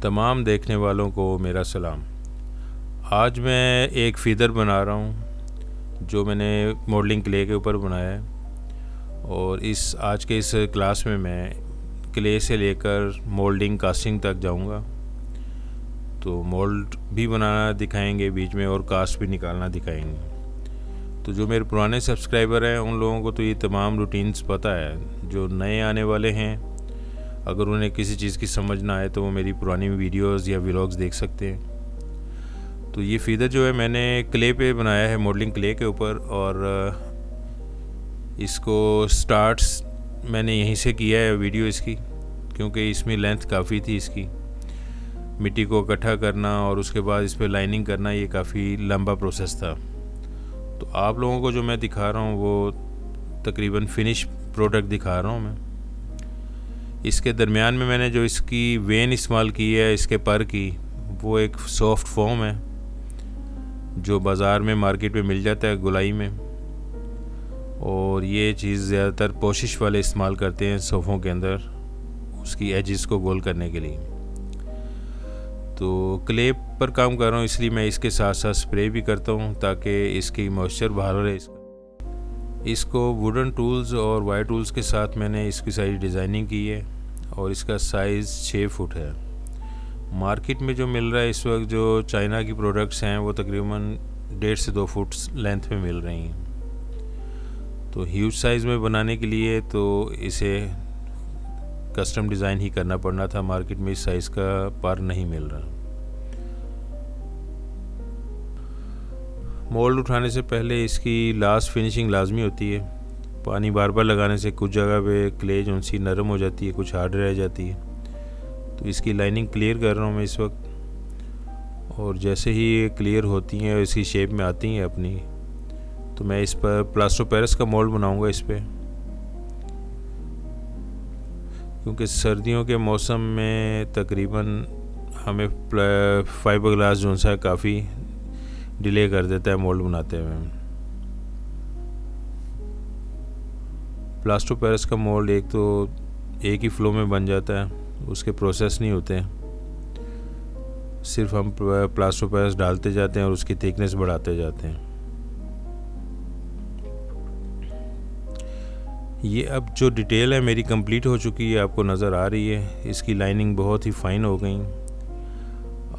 तमाम देखने वालों को मेरा सलाम। आज मैं एक फ़ीदर बना रहा हूँ जो मैंने मॉडलिंग क्ले के ऊपर बनाया है। और आज के इस क्लास में मैं क्ले से लेकर मोल्डिंग कास्टिंग तक जाऊँगा। तो मोल्ड भी बनाना दिखाएंगे बीच में, और कास्ट भी निकालना दिखाएंगे। तो जो मेरे पुराने सब्सक्राइबर हैं उन लोगों को तो ये तमाम रूटीन्स पता है। जो नए आने वाले हैं, अगर उन्हें किसी चीज़ की समझ ना आए तो वो मेरी पुरानी वीडियोस या व्लॉग्स देख सकते हैं। तो ये फ़ीदर जो है मैंने क्ले पे बनाया है, मॉडलिंग क्ले के ऊपर, और इसको स्टार्ट्स मैंने यहीं से किया है वीडियो इसकी, क्योंकि इसमें लेंथ काफ़ी थी इसकी। मिट्टी को इकट्ठा करना और उसके बाद इस पर लाइनिंग करना, ये काफ़ी लंबा प्रोसेस था। तो आप लोगों को जो मैं दिखा रहा हूँ वो तकरीबन फिनिश प्रोडक्ट दिखा रहा हूँ मैं। इसके दरमियान में मैंने जो इसकी वेन इस्तेमाल की है इसके पर की, वो एक सॉफ्ट फोम है जो बाज़ार में मार्केट में मिल जाता है गोलाई में। और ये चीज़ ज़्यादातर पोशिश वाले इस्तेमाल करते हैं सोफ़ों के अंदर उसकी एजेस को गोल करने के लिए। तो क्ले पर काम कर रहा हूँ, इसलिए मैं इसके साथ साथ स्प्रे भी करता हूँ ताकि इसकी मॉइस्चर बाहर रहे। इसको वुडन टूल्स और वायर टूल्स के साथ मैंने इसकी सारी डिज़ाइनिंग की है। और इसका साइज़ 6 फुट है। मार्केट में जो मिल रहा है इस वक्त, जो चाइना की प्रोडक्ट्स हैं, वो तकरीबन 1.5 से 2 फुट लेंथ में मिल रही हैं। तो ह्यूज साइज़ में बनाने के लिए तो इसे कस्टम डिज़ाइन ही करना पड़ना था। मार्केट में इस साइज़ का पर नहीं मिल रहा। मोल्ड उठाने से पहले इसकी लास्ट फिनिशिंग लाजमी होती है। पानी बार बार लगाने से कुछ जगह पे क्ले जो सी नरम हो जाती है, कुछ हार्ड रह जाती है। तो इसकी लाइनिंग क्लियर कर रहा हूँ मैं इस वक्त। और जैसे ही ये क्लियर होती हैं और इसी शेप में आती हैं अपनी, तो मैं इस पर प्लास्टर पेरिस का मोल्ड बनाऊँगा इस पर। क्योंकि सर्दियों के मौसम में तकरीबन हमें फाइबर ग्लास जो सा काफ़ी डिले कर देता है मोल्ड बनाते हुए। प्लास्टर पेरिस का मोल्ड एक ही फ्लो में बन जाता है, उसके प्रोसेस नहीं होते हैं। सिर्फ हम प्लास्टर पेरिस डालते जाते हैं और उसकी थिकनेस बढ़ाते जाते हैं। ये अब जो डिटेल है मेरी कंप्लीट हो चुकी है, आपको नज़र आ रही है। इसकी लाइनिंग बहुत ही फ़ाइन हो गई।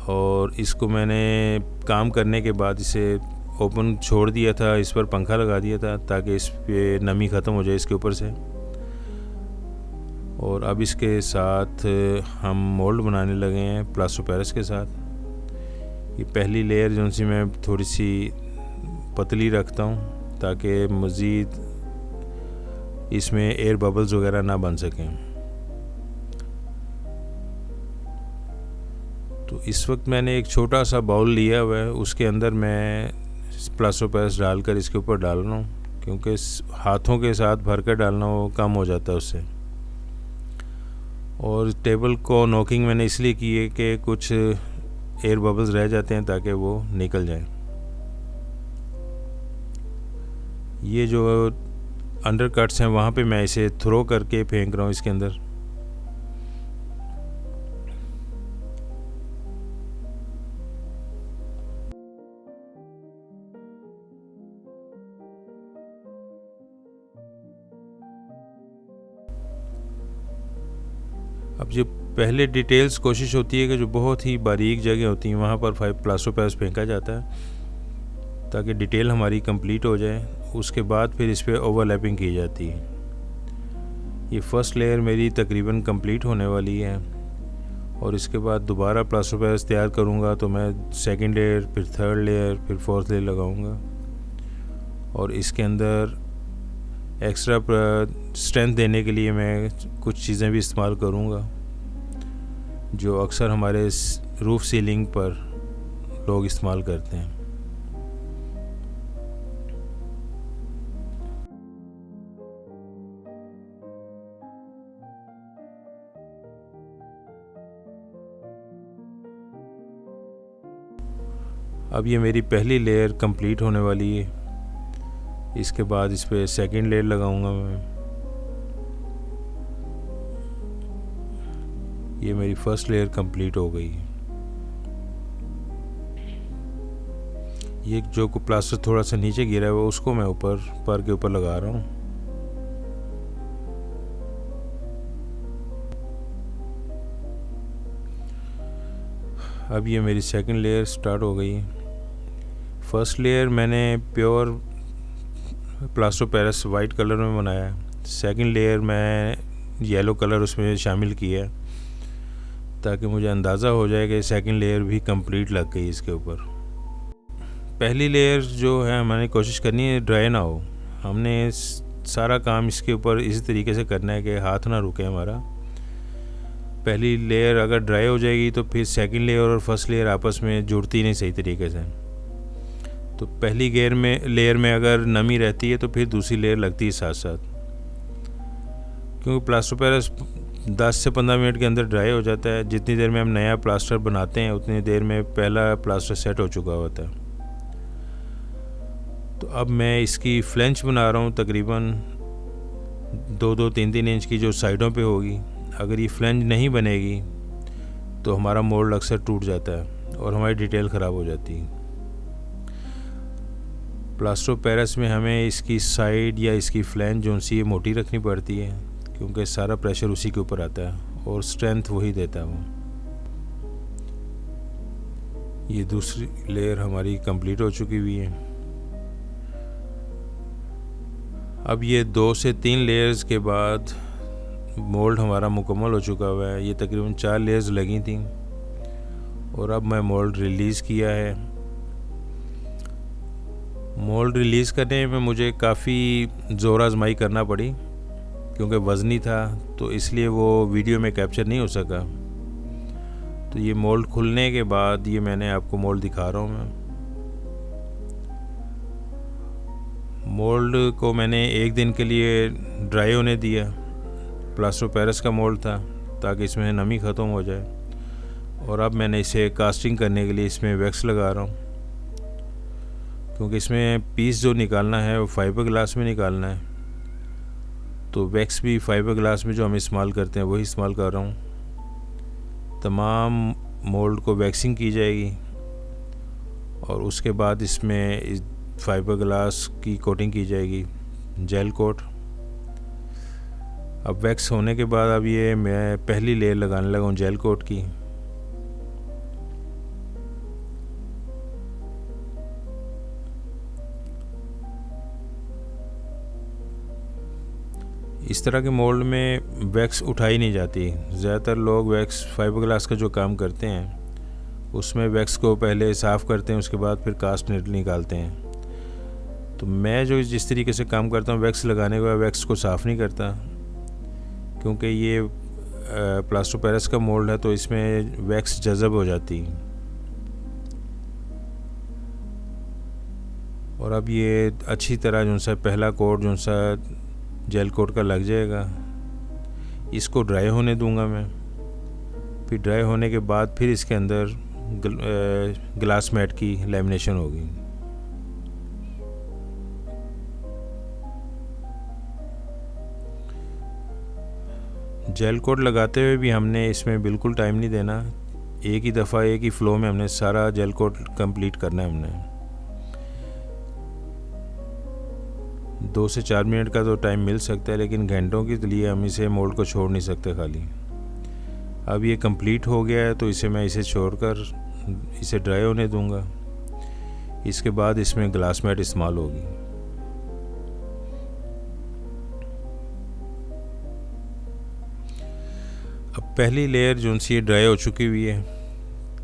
और इसको मैंने काम करने के बाद इसे ओपन छोड़ दिया था, इस पर पंखा लगा दिया था ताकि इस पे नमी ख़त्म हो जाए इसके ऊपर से। और अब इसके साथ हम मोल्ड बनाने लगे हैं प्लास्टर पेरिस के साथ। ये पहली लेयर जो सी मैं थोड़ी सी पतली रखता हूँ ताकि मज़ीद इसमें एयर बबल्स वगैरह ना बन सकें। तो इस वक्त मैंने एक छोटा सा बाउल लिया हुआ है, उसके अंदर मैं प्लास्टर पेरिस डालकर इसके ऊपर डाल रहा हूँ, क्योंकि हाथों के साथ भर कर डालना वो कम हो जाता है उससे। और टेबल को नॉकिंग मैंने इसलिए की है कि कुछ एयर बबल्स रह जाते हैं ताकि वो निकल जाए। ये जो अंडर कट्स हैं वहाँ पे मैं इसे थ्रो करके फेंक रहा हूँ इसके अंदर। अब जो पहले डिटेल्स कोशिश होती है कि जो बहुत ही बारीक जगह होती हैं वहाँ पर प्लास्टर पेरिस फेंका जाता है ताकि डिटेल हमारी कंप्लीट हो जाए। उसके बाद फिर इस पर ओवरलैपिंग की जाती है। ये फ़र्स्ट लेयर मेरी तकरीबन कंप्लीट होने वाली है। और इसके बाद दोबारा प्लास्टर पेरिस तैयार करूँगा तो मैं सेकंड लेयर, फिर थर्ड लेयर, फिर फोर्थ लेयर लगाऊँगा। और इसके अंदर एक्स्ट्रा स्ट्रेंथ देने के लिए मैं कुछ चीज़ें भी इस्तेमाल करूँगा जो अक्सर हमारे रूफ सीलिंग पर लोग इस्तेमाल करते हैं। अब ये मेरी पहली लेयर कंप्लीट होने वाली है। इसके बाद इस पर सेकंड लेयर लगाऊंगा मैं। ये मेरी फर्स्ट लेयर कंप्लीट हो गई। ये जो को प्लास्टर थोड़ा सा नीचे गिरा है वो उसको मैं ऊपर पर के ऊपर लगा रहा हूँ। अब ये मेरी सेकंड लेयर स्टार्ट हो गई। फर्स्ट लेयर मैंने pure plaster Paris white colour में बनाया है। सेकंड लेयर मैं येलो कलर उसमें शामिल किया है ताकि मुझे अंदाज़ा हो जाए कि सेकंड लेयर भी कंप्लीट लग गई इसके ऊपर। पहली लेयर जो है हमारी कोशिश करनी है ड्राई ना हो। हमने सारा काम इसके ऊपर इसी तरीके से करना है कि हाथ ना रुके हमारा। पहली लेयर अगर ड्राई हो जाएगी तो फिर सेकंड लेयर और फर्स्ट लेयर आपस में जुड़ती नहीं सही तरीके से। तो पहली लेयर में अगर नमी रहती है तो फिर दूसरी लेयर लगती है साथ साथ, क्योंकि प्लास्टर पेरिस 10 से 15 मिनट के अंदर ड्राई हो जाता है। जितनी देर में हम नया प्लास्टर बनाते हैं उतनी देर में पहला प्लास्टर सेट हो चुका होता है। तो अब मैं इसकी फ्लेंच बना रहा हूँ तकरीबन 2-2, 3-3 इंच की जो साइडों पे होगी। अगर ये फ्लेंच नहीं बनेगी तो हमारा मोल्ड अक्सर टूट जाता है और हमारी डिटेल ख़राब हो जाती है। प्लास्टर पेरिस में हमें इसकी साइड या इसकी फ्लेंच जो सी मोटी रखनी पड़ती है, क्योंकि सारा प्रेशर उसी के ऊपर आता है और स्ट्रेंथ वही देता है वो। ये दूसरी लेयर हमारी कंप्लीट हो चुकी हुई है। अब ये 2 से 3 लेयर्स के बाद मोल्ड हमारा मुकम्मल हो चुका हुआ है। ये तकरीबन 4 लेयर्स लगी थी और अब मैं मोल्ड रिलीज़ किया है। मोल्ड रिलीज़ करने में मुझे काफ़ी ज़ोर आजमाई करना पड़ी क्योंकि वज़नी था, तो इसलिए वो वीडियो में कैप्चर नहीं हो सका। तो ये मोल्ड खुलने के बाद ये मैंने आपको मोल्ड दिखा रहा हूँ। मैं मोल्ड को मैंने 1 दिन के लिए ड्राई होने दिया। प्लास्टर पेरिस का मोल्ड था ताकि इसमें नमी ख़त्म हो जाए। और अब मैंने इसे कास्टिंग करने के लिए इसमें वैक्स लगा रहा हूँ, क्योंकि इसमें पीस जो निकालना है वो फाइबर ग्लास में निकालना है। तो वैक्स भी फाइबर ग्लास में जो हम इस्तेमाल करते हैं वही इस्तेमाल कर रहा हूँ। तमाम मोल्ड को वैक्सिंग की जाएगी और उसके बाद इसमें फाइबर ग्लास की कोटिंग की जाएगी, जेल कोट। अब वैक्स होने के बाद अब ये मैं पहली लेयर लगाने लगा हूँ जेल कोट की। इस तरह के मोल्ड में वैक्स उठाई नहीं जाती। ज़्यादातर लोग वैक्स फाइबर ग्लास का जो काम करते हैं उसमें वैक्स को पहले साफ़ करते हैं, उसके बाद फिर कास्ट निकालते हैं। तो मैं जो जिस तरीके से काम करता हूँ, वैक्स लगाने के बाद वैक्स को साफ़ नहीं करता, क्योंकि ये प्लास्टर पेरिस का मोल्ड है तो इसमें वैक्स जज़ब हो जाती है। और अब ये अच्छी तरह जो सा पहला कोट जो सा जेल कोट का लग जाएगा, इसको ड्राई होने दूंगा मैं। फिर ड्राई होने के बाद फिर इसके अंदर ग्लास मैट की लैमिनेशन होगी। जेल कोट लगाते हुए भी हमने इसमें बिल्कुल टाइम नहीं देना। एक ही दफ़ा एक ही फ़्लो में हमने सारा जेल कोट कंप्लीट करना है। हमने 2 से 4 मिनट का तो टाइम मिल सकता है, लेकिन घंटों के लिए हम इसे मोल्ड को छोड़ नहीं सकते खाली। अब ये कंप्लीट हो गया है तो मैं इसे छोड़कर इसे ड्राई होने दूंगा। इसके बाद इसमें ग्लास मैट इस्तेमाल होगी। अब पहली लेयर जो सी ड्राई हो चुकी हुई है,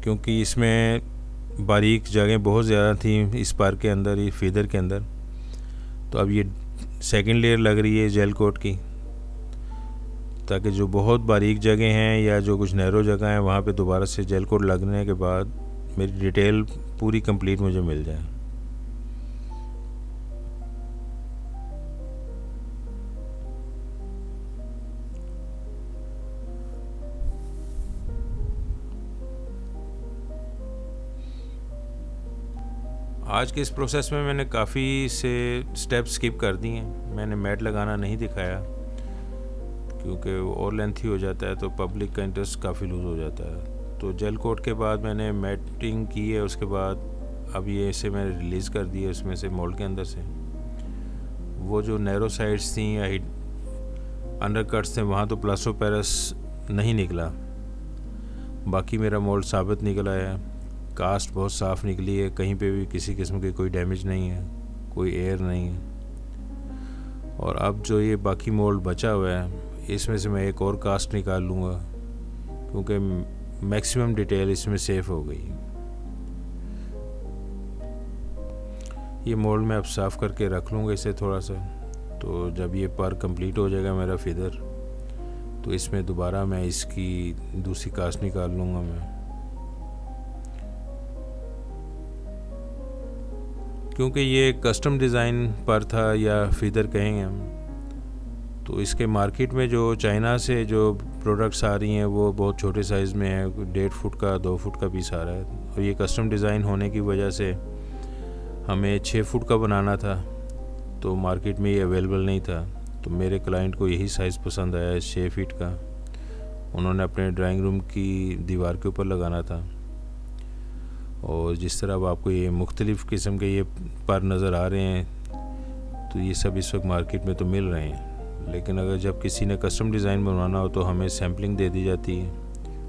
क्योंकि इसमें बारीक जगह बहुत ज़्यादा थी इस पार के अंदर, ये फीदर के अंदर। तो अब ये सेकंड लेयर लग रही है जेल कोट की, ताकि जो बहुत बारीक जगह हैं या जो कुछ नैरो जगह हैं वहाँ पे दोबारा से जेल कोट लगने के बाद मेरी डिटेल पूरी कंप्लीट मुझे मिल जाए। आज के इस प्रोसेस में मैंने काफ़ी से स्टेप्स स्किप कर दिए हैं। मैंने मैट लगाना नहीं दिखाया, क्योंकि वो और लेंथी हो जाता है तो पब्लिक का इंटरेस्ट काफ़ी लूज़ हो जाता है। तो जेल कोट के बाद मैंने मैटिंग की है, उसके बाद अब ये इसे मैंने रिलीज़ कर दी है उसमें से, मोल्ड के अंदर से। वो जो नैरो साइड्स थी या अंडर कट्स थे वहाँ तो प्लास्टर पेरिस नहीं निकला, बाकी मेरा मोल्ड साबित निकला है। कास्ट बहुत साफ़ निकली है, कहीं पे भी किसी किस्म की कोई डैमेज नहीं है, कोई एयर नहीं है। और अब जो ये बाकी मोल्ड बचा हुआ है इसमें से मैं एक और कास्ट निकाल लूँगा, क्योंकि मैक्सिमम डिटेल इसमें सेफ हो गई। ये मोल्ड मैं अब साफ़ करके रख लूँगा इसे थोड़ा सा, तो जब ये पर कंप्लीट हो जाएगा मेरा फिदर, तो इसमें दोबारा मैं इसकी दूसरी कास्ट निकाल लूँगा मैं। क्योंकि ये कस्टम डिज़ाइन पर था या फिदर कहेंगे हम, तो इसके मार्केट में जो चाइना से जो प्रोडक्ट्स आ रही हैं वो बहुत छोटे साइज़ में है, 1.5 फुट का 2 फुट का पीस आ रहा है। और ये कस्टम डिज़ाइन होने की वजह से हमें 6 फुट का बनाना था, तो मार्केट में ये अवेलेबल नहीं था। तो मेरे क्लाइंट को यही साइज़ पसंद आया, 6 फीट का। उन्होंने अपने ड्राइंग रूम की दीवार के ऊपर लगाना था। और जिस तरह अब आपको ये मुख्तलिफ़ किस्म के ये पर नज़र आ रहे हैं, तो ये सब इस वक्त मार्केट में तो मिल रहे हैं, लेकिन अगर जब किसी ने कस्टम डिज़ाइन बनवाना हो तो हमें सैम्पलिंग दे दी जाती है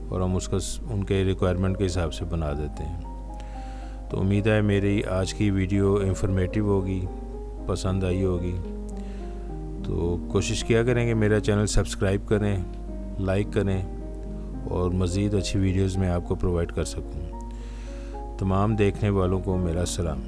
और हम उसका उनके रिक्वायरमेंट के हिसाब से बना देते हैं। तो उम्मीद है मेरी आज की वीडियो इंफॉर्मेटिव होगी, पसंद आई होगी। तो कोशिश किया करें कि मेरा चैनल सब्सक्राइब करें, लाइक करें और मज़ीद अच्छी वीडियोज़ मैं आपको प्रोवाइड कर सकूं। तमाम देखने वालों को मेरा सलाम।